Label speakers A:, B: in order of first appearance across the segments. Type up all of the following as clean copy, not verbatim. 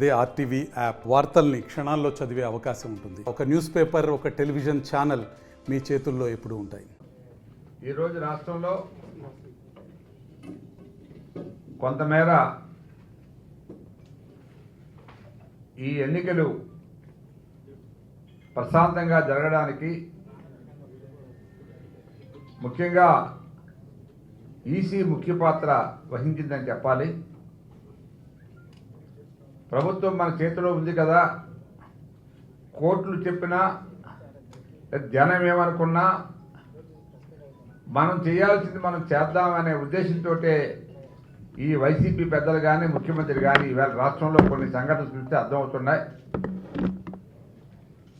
A: అదే RTV app వార్తల్ని క్షణాల్లో చదివే అవకాశం ఉంటుంది. ఒక న్యూస్ పేపర్, ఒక టెలివిజన్ ఛానల్ మీ చేతుల్లో ఎప్పుడూ ఉంటాయి.
B: ఈరోజు రాష్ట్రంలో కొంతమేర ఈ ఎన్నికలు ప్రశాంతంగా జరగడానికి ముఖ్యంగా ఈసీ ముఖ్య పాత్ర వహించిందని చెప్పాలి. ప్రభుత్వం మన చేతిలో ఉంది కదా, కోర్టులు చెప్పినా జనం ఏమనుకున్నా మనం చేయాల్సింది మనం చేద్దామనే ఉద్దేశంతో ఈ వైసీపీ పెద్దలు కానీ ముఖ్యమంత్రి కానీ ఈవేళ రాష్ట్రంలో కొన్ని సంఘటనలు చూస్తే అర్థమవుతున్నాయి.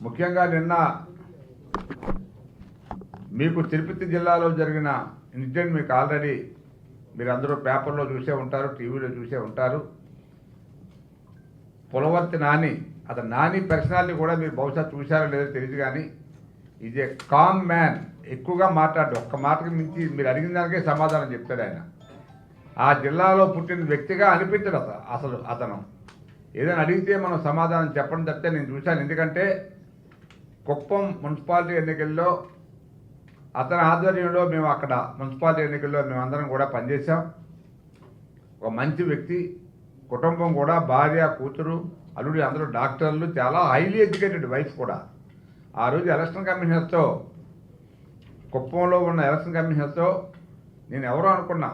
B: ముఖ్యంగా నిన్న మీకు తిరుపతి జిల్లాలో జరిగిన ఇన్సిడెంట్ మీకు ఆల్రెడీ మీరు అందరూ పేపర్లో చూసే ఉంటారు, టీవీలో చూసే ఉంటారు. పులవర్తి నాని, అతను నాని పర్సనాలిటీ కూడా మీరు బహుశా చూశారో లేదో తెలియదు, కానీ ఈజ్ ఏ కామ్ మ్యాన్. ఎక్కువగా మాట్లాడు, ఒక్క మాటకి మించి మీరు అడిగిన దానికే సమాధానం చెప్తాడు ఆయన. ఆ జిల్లాలో పుట్టిన వ్యక్తిగా అనిపించడు అసలు అతను. ఏదైనా అడిగితే మనం సమాధానం చెప్పడం తప్పితే నేను చూశాను. ఎందుకంటే కుప్పం మున్సిపాలిటీ ఎన్నికల్లో అతని ఆధ్వర్యంలో మేము అక్కడ మున్సిపాలిటీ ఎన్నికల్లో మేమందరం కూడా పనిచేసాం. ఒక మంచి వ్యక్తి, కుటుంబం కూడా, భార్య, కూతురు, అల్లుడు అందరూ డాక్టర్లు, చాలా హైలీ ఎడ్యుకేటెడ్ వైఫ్ కూడా. ఆ రోజు ఎలక్షన్ కమిషనర్తో, కుప్పంలో ఉన్న ఎలక్షన్ కమిషనర్తో నేను ఎవరో అనుకున్నా,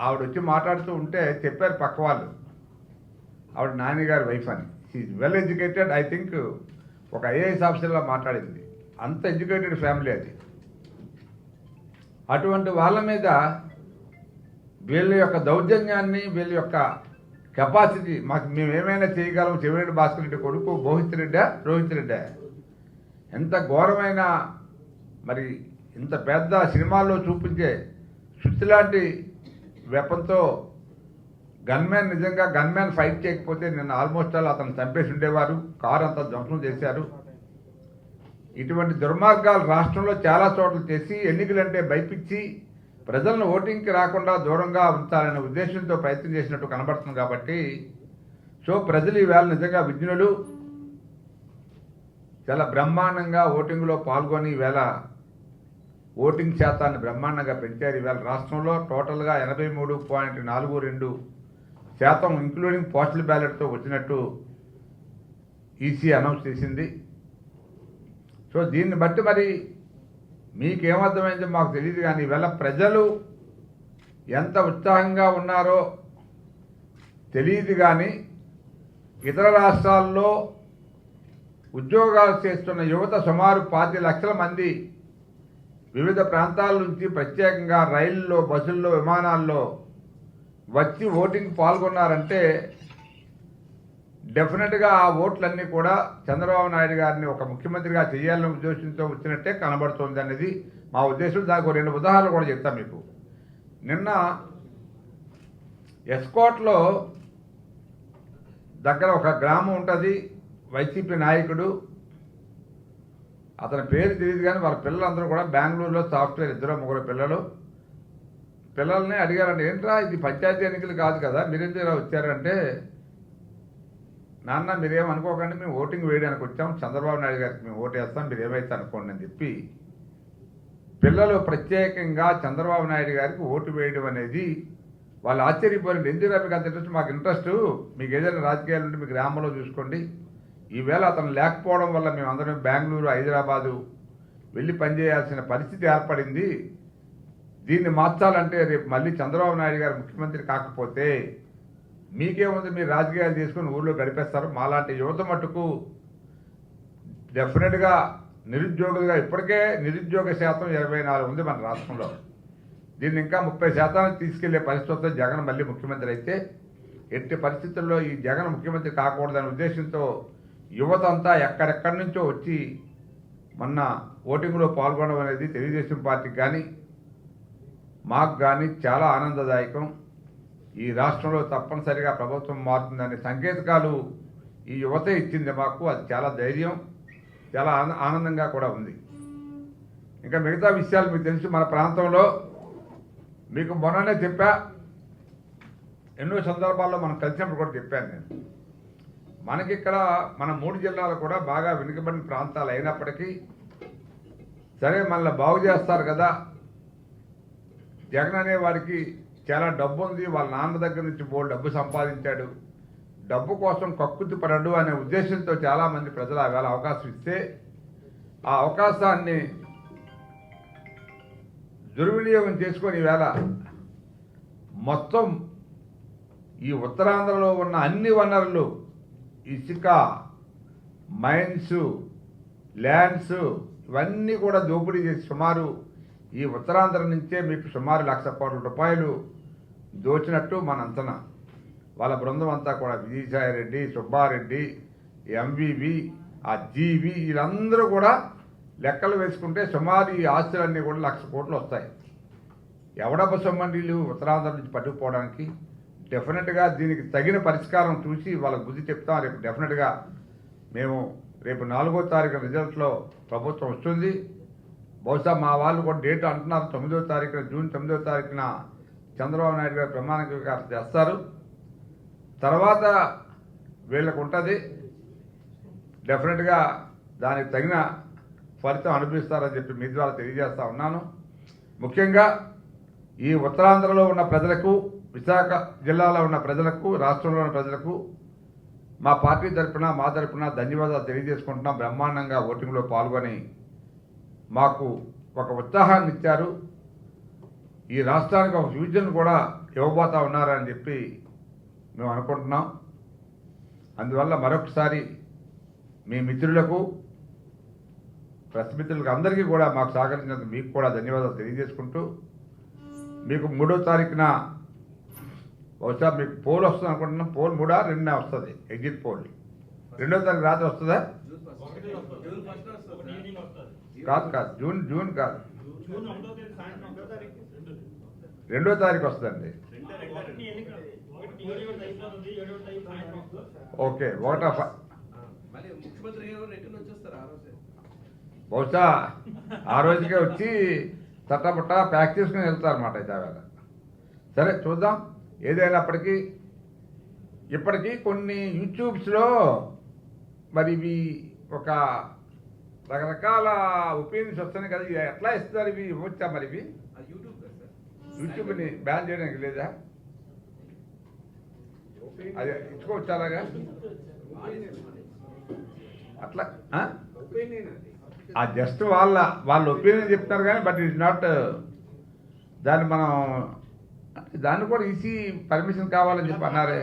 B: ఆవిడ వచ్చి మాట్లాడుతూ ఉంటే చెప్పారు పక్క వాళ్ళు, ఆవిడ నాన్నగారి వైఫ్ అని. She well educated. I think ఒక ఐఏఎస్ ఆఫీసర్లా మాట్లాడింది. అంత ఎడ్యుకేటెడ్ ఫ్యామిలీ అది. అటువంటి వాళ్ళ మీద వీళ్ళ యొక్క దౌర్జన్యాన్ని, వీళ్ళ యొక్క కెపాసిటీ, మేము ఏమైనా చేయగలం. చెవిరెడ్డి భాస్కర్ రెడ్డి కొడుకు రోహిత్ రెడ్డి ఎంత ఘోరమైన, మరి ఇంత పెద్ద సినిమాల్లో చూపించే సుత్తి లాంటి వెపన్తో గన్మ్యాన్, నిజంగా గన్మ్యాన్ ఫైట్ చేయకపోతే నిన్న ఆల్మోస్ట్ ఆల్ అతను చంపేసి ఉండేవారు. కారు అంతా ధ్వంసం చేశారు. ఇటువంటి దుర్మార్గాలు రాష్ట్రంలో చాలా చోట్ల చేసి ఎన్నికలంటే భయపించి ప్రజలను ఓటింగ్కి రాకుండా దూరంగా ఉంచాలనే ఉద్దేశంతో ప్రయత్నం చేసినట్టు కనబడుతుంది. కాబట్టి ప్రజలు ఈవేళ నిజంగా విజ్ఞులు, చాలా బ్రహ్మాండంగా ఓటింగ్లో పాల్గొని ఈవేళ ఓటింగ్ శాతాన్ని బ్రహ్మాండంగా పెంచారు. ఈవేళ రాష్ట్రంలో టోటల్గా 83.42% ఇంక్లూడింగ్ పోస్టల్ బ్యాలెట్తో వచ్చినట్టు ఈసీ అనౌన్స్ చేసింది. దీన్ని బట్టి మరి మీకేమర్థమైందో మాకు తెలియదు, కానీ ఈవేళ ప్రజలు ఎంత ఉత్సాహంగా ఉన్నారో తెలియదు. కానీ ఇతర రాష్ట్రాల్లో ఉద్యోగాలు చేస్తున్న యువత సుమారు 5 లక్షల మంది వివిధ ప్రాంతాల నుంచి ప్రత్యేకంగా రైళ్లలో, బస్సుల్లో, విమానాల్లో వచ్చి ఓటింగ్ పాల్గొన్నారంటే డెఫినెట్గా ఆ ఓట్లన్నీ కూడా చంద్రబాబు నాయుడు గారిని ఒక ముఖ్యమంత్రిగా చేయాలనే ఉద్దేశంతో వచ్చినట్టే కనబడుతుంది అనేది మా ఉద్దేశం. దానికి 2 ఉదాహరణలు కూడా చెప్తాను మీకు. నిన్న ఎస్కోట్లో దగ్గర ఒక గ్రామం ఉంటుంది, వైసీపీ నాయకుడు, అతని పేరు తెలియదు, కానీ వాళ్ళ పిల్లలందరూ కూడా బెంగళూరులో సాఫ్ట్వేర్, 2-3 పిల్లల్ని అడిగారంటే, ఏంట్రా ఇది పంచాయతీ ఎన్నికలు కాదు కదా, మీరెందుకు వచ్చారంటే, నాన్న మీరేమనుకోకండి, మేము ఓటింగ్ వేయడానికి వచ్చాం, చంద్రబాబు నాయుడు గారికి మేము ఓటు వేస్తాం, మీరు ఏమైతే అనుకోండి అని చెప్పి పిల్లలు ప్రత్యేకంగా చంద్రబాబు నాయుడు గారికి ఓటు వేయడం అనేది వాళ్ళు ఆశ్చర్యపోయింది. ఎందుకు మీకు అంత ఇంట్రెస్ట్? మాకు ఇంట్రెస్ట్, మీకు ఏదైనా రాజకీయాలు ఉంటే మీ గ్రామంలో చూసుకోండి. ఈవేళ అతను లేకపోవడం వల్ల మేమందరం బెంగళూరు, హైదరాబాదు వెళ్ళి పనిచేయాల్సిన పరిస్థితి ఏర్పడింది. దీన్ని మార్చాలంటే రేపు మళ్ళీ చంద్రబాబు నాయుడు గారు ముఖ్యమంత్రి కాకపోతే మీకేముంది, మీరు రాజకీయాలు చేసుకుని ఊళ్ళో గడిపేస్తారు. మాలాంటి యువత మట్టుకు డెఫినెట్గా నిరుద్యోగులుగా, ఇప్పటికే నిరుద్యోగ శాతం 24 ఉంది మన రాష్ట్రంలో. దీన్ని ఇంకా 30% తీసుకెళ్లే పరిస్థితుల్లో జగన్ మళ్ళీ ముఖ్యమంత్రి అయితే, ఎట్టి పరిస్థితుల్లో ఈ జగన్ ముఖ్యమంత్రి కాకూడదనే ఉద్దేశంతో యువత అంతా ఎక్కడెక్కడి నుంచో వచ్చి మొన్న ఓటింగ్లో పాల్గొనడం అనేది తెలుగుదేశం పార్టీకి కానీ మాకు కానీ చాలా ఆనందదాయకం. ఈ రాష్ట్రంలో తప్పనిసరిగా ప్రభుత్వం మారుతుందనే సంకేతాలు ఈ యువత ఇచ్చింది మాకు. అది చాలా ధైర్యం, చాలా ఆనందంగా కూడా ఉంది. ఇంకా మిగతా విషయాలు మీకు తెలుసు. మన ప్రాంతంలో మీకు మొన్ననే చెప్పా, ఎన్నో సందర్భాల్లో మనం కలిసినప్పుడు కూడా చెప్పాను నేను. మనకిక్కడ మన 3 జిల్లాలు కూడా బాగా వెనుకబడిన ప్రాంతాలు అయినప్పటికీ సరే మళ్ళీ బాగు చేస్తారు కదా, జగన్ అనే వారికి చాలా డబ్బు ఉంది, వాళ్ళ నాన్న దగ్గర నుంచి బోల్డ్ డబ్బు సంపాదించాడు, డబ్బు కోసం కక్కుర్తి పడడు అనే ఉద్దేశంతో చాలామంది ప్రజలు ఆవేళ అవకాశం ఇస్తే ఆ అవకాశాన్ని దుర్వినియోగం చేసుకొని ఈవేళ మొత్తం ఈ ఉత్తరాంధ్రలో ఉన్న అన్ని వనరులు ఇసుక, మైన్స్, ల్యాండ్స్ ఇవన్నీ కూడా దోపిడీ చేసి సుమారు ఈ ఉత్తరాంధ్ర నుంచే మీకు సుమారు 1,00,000 కోట్ల రూపాయలు దోచినట్టు మన అంచనా. వాళ్ళ బృందం అంతా కూడా విజయసాయిరెడ్డి, సుబ్బారెడ్డి, ఎంవివి, ఆ జీవి వీళ్ళందరూ కూడా లెక్కలు వేసుకుంటే సుమారు ఈ ఆస్తులన్నీ కూడా 1,00,000 కోట్లు వస్తాయి. ఎవడబ్బ సొమ్మండీలు ఉత్తరాంధ్ర నుంచి పట్టుకుపోవడానికి డెఫినెట్గా దీనికి తగిన పరిష్కారం చూసి వాళ్ళకి బుద్ధి చెప్తాం. రేపు డెఫినెట్గా మేము రేపు 4వ తారీఖు రిజల్ట్లో ప్రభుత్వం వస్తుంది. బహుశా మా వాళ్ళు కూడా డేట్ అంటున్నారు 9వ తారీఖున, జూన్ 9వ తారీఖున చంద్రబాబు నాయుడు గారు ప్రమాణ స్వీకారం చేస్తారు. తర్వాత వీళ్ళకు ఉంటుంది, డెఫినెట్గా దానికి తగిన ఫలితం అనుభవిస్తారని చెప్పి మీ ద్వారా తెలియజేస్తా ఉన్నాను. ముఖ్యంగా ఈ ఉత్తరాంధ్రలో ఉన్న ప్రజలకు, విశాఖ జిల్లాలో ఉన్న ప్రజలకు, రాష్ట్రంలో ఉన్న ప్రజలకు మా పార్టీ తరఫున, మా తరఫున ధన్యవాదాలు తెలియజేసుకుంటున్నాం. బ్రహ్మాండంగా ఓటింగ్లో పాల్గొని మాకు ఒక ఉత్సాహాన్ని ఇచ్చారు. ఈ రాష్ట్రానికి ఒక ఫ్యూచర్ను కూడా ఇవ్వబోతా ఉన్నారని చెప్పి మేము అనుకుంటున్నాం. అందువల్ల మరొకసారి మీ మిత్రులకు, ప్రెస్ మిత్రులకు అందరికీ కూడా మాకు సహకరించినందుకు మీకు కూడా ధన్యవాదాలు తెలియజేసుకుంటూ, మీకు 3వ తారీఖున బహుశా మీకు పోల్ వస్తుంది అనుకుంటున్నాం. పోల్ 3 or 2 వస్తుంది, ఎగ్జిట్ పోల్ 2వ తారీఖు రాత్రి వస్తుందా? కాదు జూన్ కాదు, 2వ తారీఖు వస్తుందండి. ఓకే, బహుశా ఆ రోజుకే వచ్చి తట్టబుట్ట ప్యాక్ చేసుకుని వెళ్తారన్నమాట. అయితే వేళ సరే చూద్దాం. ఏదైనప్పటికీ ఇప్పటికీ కొన్ని యూట్యూబ్స్లో మరి ఇవి ఒక రకరకాల ఒపీనియన్స్ వస్తున్నాయి కదా, ఇవి ఎట్లా ఇస్తారు? ఇవి ఇవ్వచ్చా? మరి ఇవి యూట్యూబ్ని బ్యాన్ చేయడానికి లేదా? అది ఇచ్చుకోవచ్చు అలాగా? అట్లా ఆ జస్ట్ వాళ్ళ ఒపీనియన్ చెప్తారు కానీ, బట్ ఇట్స్ నాట్ దాన్ని మనం దాన్ని కూడా ఈసీ పర్మిషన్ కావాలని చెప్పి అన్నారే.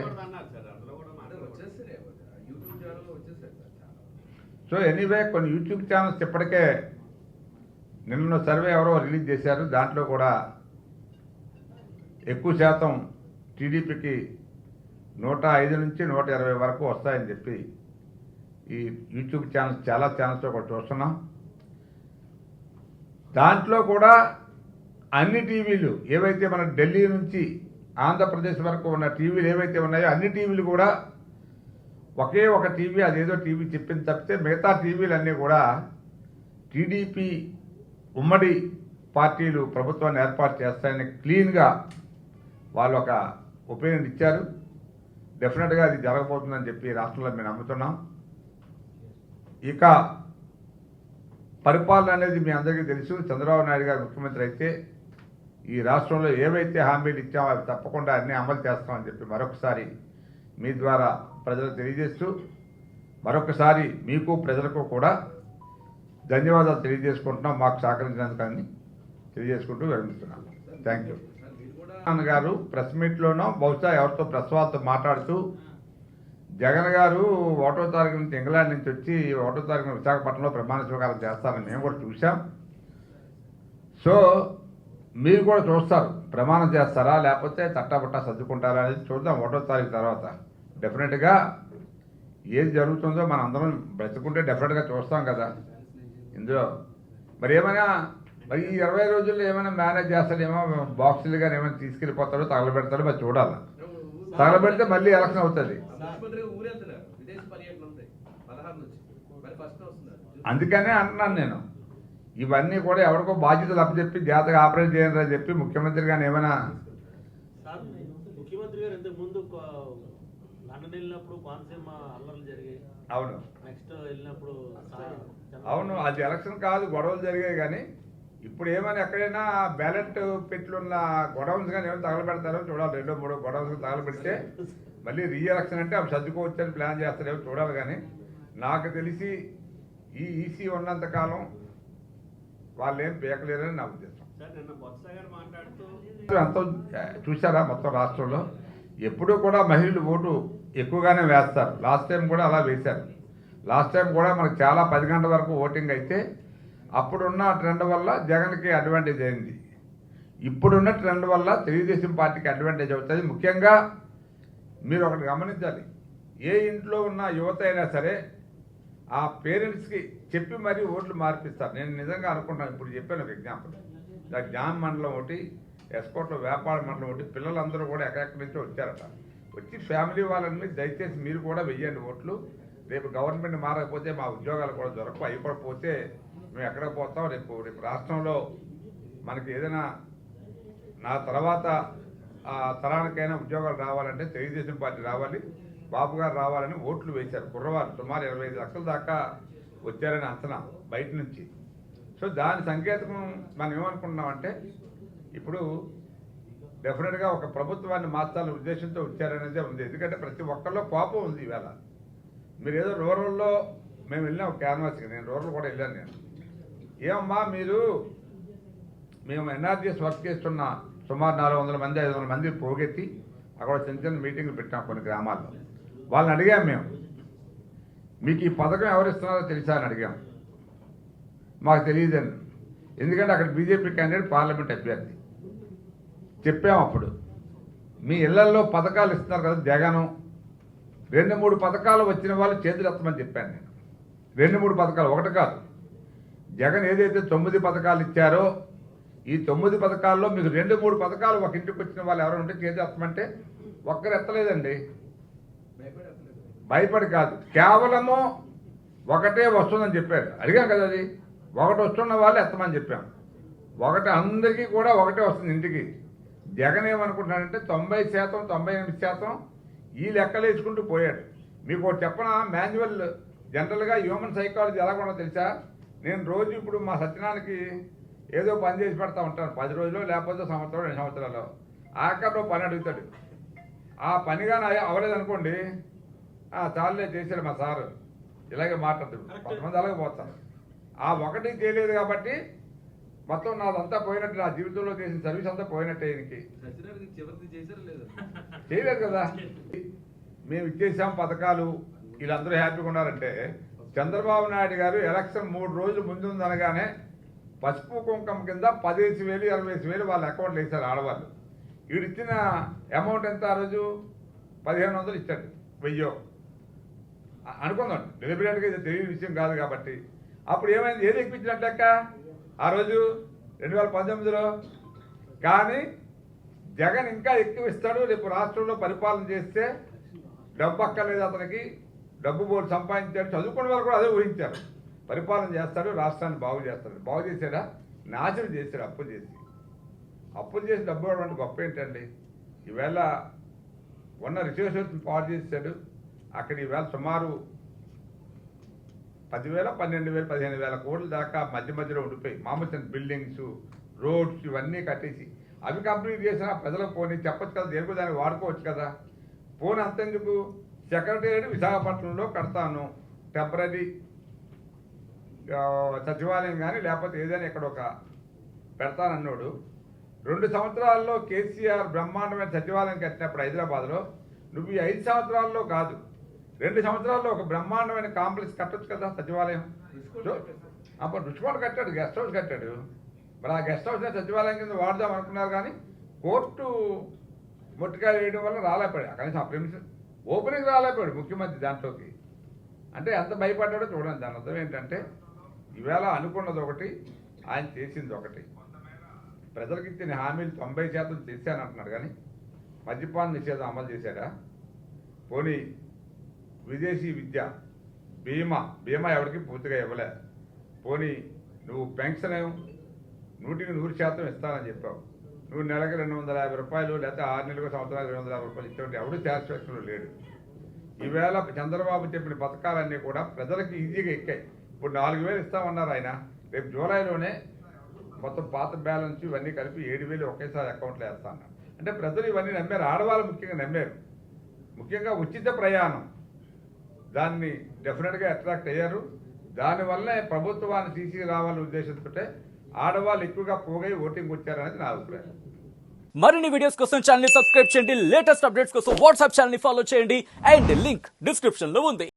B: సో ఎనీవే కొన్ని యూట్యూబ్ ఛానల్స్ ఇప్పటికే నిన్న సర్వే ఎవరో రిలీజ్ చేశారు. దాంట్లో కూడా ఎక్కువ శాతం టీడీపీకి 105 నుంచి 120 వరకు వస్తాయని చెప్పి ఈ యూట్యూబ్ ఛానల్స్ చాలా ఛానల్స్లో కూడా చూస్తున్నాం. దాంట్లో కూడా అన్ని టీవీలు ఏవైతే మన ఢిల్లీ నుంచి ఆంధ్రప్రదేశ్ వరకు ఉన్న టీవీలు ఏవైతే ఉన్నాయో అన్ని టీవీలు కూడా ఒకే ఒక టీవీ, అదేదో టీవీ చెప్పింది తప్పితే మిగతా టీవీలన్నీ కూడా టీడీపీ ఉమ్మడి పార్టీలు ప్రభుత్వాన్ని ఏర్పాటు చేస్తాయని క్లీన్గా వాళ్ళు ఒక ఒపీనియన్ ఇచ్చారు. డెఫినెట్గా అది జరగబోతుందని చెప్పి రాష్ట్రంలో మేము నమ్ముతున్నాం. ఇక పరిపాలన అనేది మీ అందరికీ తెలుసు. చంద్రబాబు నాయుడు గారు ముఖ్యమంత్రి అయితే ఈ రాష్ట్రంలో ఏవైతే హామీలు ఇచ్చామో అవి తప్పకుండా అన్నీ అమలు చేస్తామని చెప్పి మరొకసారి మీ ద్వారా ప్రజలకు తెలియజేస్తూ, మరొకసారి మీకు ప్రజలకు కూడా ధన్యవాదాలు తెలియజేసుకుంటున్నాం. మాకు సహకరించినందుకని తెలియజేసుకుంటూ విరమిస్తున్నాం. Thank you. గారు ప్రెస్ మీట్లోనో బహుశా ఎవరితో ప్రెస్ వాళ్ళతో మాట్లాడుతూ జగన్ గారు 1వ తారీఖు నుంచి ఇంగ్లాండ్ నుంచి వచ్చి 1వ తారీఖున విశాఖపట్నంలో ప్రమాణ స్వీకారం చేస్తారని మేము కూడా చూసాం. సో మీరు కూడా చూస్తారు, ప్రమాణం చేస్తారా లేకపోతే తట్టాబుట్టా సర్దుకుంటారా అనేది చూద్దాం 1వ తారీఖు తర్వాత. డెఫినెట్గా ఏది జరుగుతుందో మనం అందరం బ్రతుకుంటే డెఫినెట్గా చూస్తాం కదా. ఇందులో మరి ఏమైనా మరి ఈ 20 రోజుల్లో ఏమైనా మేనేజ్ చేస్తాడేమో, బాక్సులు కానీ ఏమైనా తీసుకెళ్ళిపోతాడో తగలబెడతాడో మరి చూడాలి. తగలబెడితే మళ్ళీ ఎలక్షన్ అవుతుంది. అందుకనే అంటున్నాను నేను, ఇవన్నీ కూడా ఎవరికో బాధ్యతలు అప్పచెప్పి జాతగా ఆపరేట్ చేయండి అని చెప్పి ముఖ్యమంత్రి గారిని ఏమైనా
C: ముఖ్యమంత్రి గారు ఇంతకు ముందు లండన్ వెళ్ళినప్పుడు కోనసీమ అల్లర్లు జరిగాయి.
B: అవును
C: నెక్స్ట్ వెళ్ళినప్పుడు
B: అవును, అది ఎలక్షన్ కాదు, గొడవలు జరిగాయి. కానీ ఇప్పుడు ఏమైనా ఎక్కడైనా బ్యాలెట్ పెట్టున్న గొడవన్స్ కానీ ఏమైనా తగలబెడతారో చూడాలి. 2-3 గొడవన్స్ తగలబెడితే మళ్ళీ రీఎలక్షన్ అంటే అవి సర్దుకోవచ్చని ప్లాన్ చేస్తారేమో చూడాలి. కానీ నాకు తెలిసి ఈ ఈసీ ఉన్నంతకాలం వాళ్ళు ఏం పీకలేరని నా ఉద్దేశం. అంతా చూసారా మొత్తం రాష్ట్రంలో ఎప్పుడూ కూడా మహిళలు ఓటు ఎక్కువగానే వేస్తారు. లాస్ట్ టైం కూడా అలా వేశారు. లాస్ట్ టైం కూడా మనకు చాలా 10 గంటల వరకు ఓటింగ్ అయితే అప్పుడున్న ట్రెండ్ వల్ల జగన్కి అడ్వాంటేజ్ అయింది. ఇప్పుడున్న ట్రెండ్ వల్ల తెలుగుదేశం పార్టీకి అడ్వాంటేజ్ అవుతుంది. ముఖ్యంగా మీరు ఒకటి గమనించాలి, ఏ ఇంట్లో ఉన్న యువత అయినా సరే ఆ పేరెంట్స్కి చెప్పి మరీ ఓట్లు మార్పిస్తారు. నేను నిజంగా అనుకుంటాను. ఇప్పుడు చెప్పాను ఒక ఎగ్జాంపుల్, జాన్ మండలం ఒకటి, ఎస్కోట్లో వ్యాపార మండలం ఒకటి, పిల్లలందరూ కూడా ఎక్కడెక్కడి నుంచో వచ్చారట. వచ్చి ఫ్యామిలీ వాళ్ళని దయచేసి మీరు కూడా వెయ్యండి ఓట్లు. రేపు గవర్నమెంట్ మారకపోతే మా ఉద్యోగాలు కూడా దొరకవు, అవి కూడా పోతే మేము ఎక్కడ పోతాం. రేపు రాష్ట్రంలో మనకి ఏదైనా నా తర్వాత తరానికైనా ఉద్యోగాలు రావాలంటే తెలుగుదేశం పార్టీ రావాలి, బాబు గారు రావాలని ఓట్లు వేశారు. కుర్రవాళ్ళు సుమారు 25 లక్షల దాకా వచ్చారని అంచనా బయట నుంచి. సో దాని సంకేతం మనం ఏమనుకుంటున్నామంటే ఇప్పుడు డెఫినెట్గా ఒక ప్రభుత్వాన్ని మార్చాలనే ఉద్దేశంతో వచ్చారనేదే ఉంది. ఎందుకంటే ప్రతి ఒక్కరిలో కోపం ఉంది ఈవేళ. మీరు ఏదో రూరల్లో మేము వెళ్ళాం క్యాన్వాస్కి, నేను రూరల్ కూడా వెళ్ళాను. నేను ఏమమ్మా మేము ఎన్ఆర్జీఎస్ వర్క్ చేస్తున్న సుమారు 400 మంది 500 మంది పోగెత్తి అక్కడ చిన్న చిన్న మీటింగ్లు పెట్టాం కొన్ని గ్రామాల్లో. వాళ్ళని అడిగాం, మేము మీకు ఈ పథకం ఎవరిస్తున్నారో తెలుసా అని అడిగాం. మాకు తెలియదండి, ఎందుకంటే అక్కడ బీజేపీ క్యాండిడేట్ పార్లమెంట్ అభ్యర్థి. చెప్పాము అప్పుడు, మీ ఇళ్లల్లో పథకాలు ఇస్తున్నారు కదా జగను, 2-3 పథకాలు వచ్చిన వాళ్ళు చేతులు ఎత్తమని చెప్పాను నేను. 2-3 పథకాలు, ఒకటి కాదు. జగన్ ఏదైతే 9 పథకాలు ఇచ్చారో ఈ 9 పథకాల్లో మీకు 2-3 పథకాలు ఒక ఇంటికి వచ్చిన వాళ్ళు ఎవరైనా ఉంటే చేతులు ఎత్తమంటే ఒక్కరు ఎత్తలేదండి. భయపడి కాదు, కేవలము ఒకటే వస్తుందని చెప్పారు. అడిగాం కదా, అది ఒకటి వస్తున్న వాళ్ళు ఎత్తమని చెప్పాం. ఒకటి అందరికీ కూడా ఒకటే వస్తుంది ఇంటికి. జగన్ ఏమనుకుంటున్నాడంటే 90%, 98% ఈ లెక్కలు వేసుకుంటూ పోయాడు. మీకు ఒకటి చెప్పనా, మాన్యువల్ జనరల్గా హ్యూమన్ సైకాలజీ ఎలా కూడా తెలుసా? నేను రోజు ఇప్పుడు మా సత్యనానికి ఏదో పని చేసి పెడతా ఉంటాను, 10 రోజులు లేకపోతే సంవత్సరం 2 సంవత్సరాలు. ఆఖరిలో పని అడుగుతాడు. ఆ పనిగానే అవ్వలేదనుకోండి, చాలులే చేశాడు మా సారు, ఇలాగే మాట్లాడుతాడు. కొంతమంది అలాగే పోతారు. ఆ ఒకటి చేయలేదు కాబట్టి మొత్తం నాదంతా పోయినట్టు, నా జీవితంలో చేసిన సర్వీస్ అంతా పోయినట్టే. ఈయనకి చేయలేదు కదా. మేము ఇచ్చేసాం పథకాలు, వీళ్ళందరూ హ్యాపీగా ఉన్నారంటే చంద్రబాబు నాయుడు గారు ఎలక్షన్ 3 రోజులు ముందు ఉందనగానే పసుపు కుంకం కింద 15,000, 20,000 వాళ్ళ అకౌంట్లు వేశారు ఆడవాళ్ళు. వీడు ఇచ్చిన అమౌంట్ ఎంత? ఆ రోజు 1,500 ఇచ్చాడు, 1000 అనుకుందాం. డెలిబరేట్గా ఇది తెలియని విషయం కాదు కాబట్టి. అప్పుడు ఏమైంది, ఏది ఎక్కించినట్టు లెక్క ఆ రోజు 2019లో. కానీ జగన్ ఇంకా ఎక్కువ ఇస్తాడు, రేపు రాష్ట్రంలో పరిపాలన చేస్తే డబ్బు అక్కర్లేదు అతనికి, డబ్బు బోర్డు సంపాదించాడు. చదువుకున్న వాళ్ళు కూడా అదే ఊహించారు, పరిపాలన చేస్తాడు, రాష్ట్రాన్ని బాగు చేస్తాడు. బాగు చేశాడా? నాశనం చేశాడు. అప్పులు చేసి డబ్బు ఇవ్వడం అంటే గొప్ప ఏంటండి? ఈవేళ ఉన్న రిసోర్సెస్ పాడు చేశాడు. అక్కడ ఈవేళ సుమారు 10,000, 12,000, 15,000 కోట్ల దాకా మధ్యలో ఉండిపోయి మామూలు బిల్డింగ్స్, రోడ్స్ ఇవన్నీ కట్టేసి అవి కంప్లీట్ చేసిన ప్రజలకు పోనీ చెప్పచ్చు కదా, దేనికి దాన్ని వాడుకోవచ్చు కదా. పోనీ అంతెందుకు, సెక్రటేరియట్ విశాఖపట్నంలో కడతాను, టెంపరీ సచివాలయం కానీ లేకపోతే ఏదైనా ఇక్కడ ఒక పెడతానన్నాడు. 2 సంవత్సరాల్లో కేసీఆర్ బ్రహ్మాండమైన సచివాలయం కట్టినప్పుడు హైదరాబాద్లో, నువ్వు ఈ 5 సంవత్సరాల్లో కాదు 2 సంవత్సరాల్లో ఒక బ్రహ్మాండమైన కాంప్లెక్స్ కట్టొచ్చు కదా సచివాలయం. అప్పుడు రుచికోట కట్టాడు, గెస్ట్ హౌస్ కట్టాడు. మరి ఆ గెస్ట్ హౌస్ని సచివాలయం కింద వాడదాం అనుకున్నారు. కానీ కోర్టు మొట్టికాయ వేయడం వల్ల రాలేపాడు. కనీసం ఆ ప్రెమిస్ ఓపెనింగ్ రాలేపాడు ముఖ్యమంత్రి దాంట్లోకి. అంటే ఎంత భయపడ్డాడో చూడండి. దాని అర్థం ఏంటంటే ఈవేళ అనుకున్నది ఒకటి, ఆయన చేసింది ఒకటి. ప్రజలకు ఇచ్చిన హామీలు 90% చేశానంటున్నాడు. కానీ మద్యపాన నిషేధం అమలు చేశాడా? పోనీ విదేశీ విద్య బీమా ఎవరికి పూర్తిగా ఇవ్వలే. పోనీ నువ్వు పెన్షన్ 100% ఇస్తానని చెప్పావు. నువ్వు నెలకి 250 రూపాయలు, లేకపోతే 6 నెలలకు సంవత్సరాలు 250 రూపాయలు ఇచ్చేవాడు ఎవడు సాటిస్ఫాక్షన్లో లేడు. ఈవేళ చంద్రబాబు చెప్పిన పథకాలన్నీ కూడా ప్రజలకు ఈజీగా ఎక్కాయి. ఇప్పుడు 4,000 ఇస్తామన్నారు ఆయన, రేపు జూలైలోనే మొత్తం పాత బ్యాలెన్స్ ఇవన్నీ కలిపి 7,000 ఒకేసారి అకౌంట్లో వేస్తా అన్నారు. అంటే ప్రజలు ఇవన్నీ నమ్మారు, ఆడవాళ్ళు ముఖ్యంగా నమ్మారు. ముఖ్యంగా ఉచిత ప్రయాణం దాన్ని డెఫినెట్గా అట్రాక్ట్ అయ్యారు. దానివల్లే ప్రభుత్వాన్ని తీసుకురావాలనే ఉద్దేశంతో ఆడవాళ్ళు ఎక్కువగా పోగై ఓటింగ్ వచ్చారనేది నా అభిప్రాయం.
D: మరిన్ని వీడియోస్ కోసం ఛానల్ ని సబ్స్క్రైబ్ చేయండి, లేటెస్ట్ అప్డేట్స్ కోసం వాట్సాప్ ఛానల్ ని ఫాలో చేయండి అండ్ లింక్ డిస్క్రిప్షన్ లో ఉంది.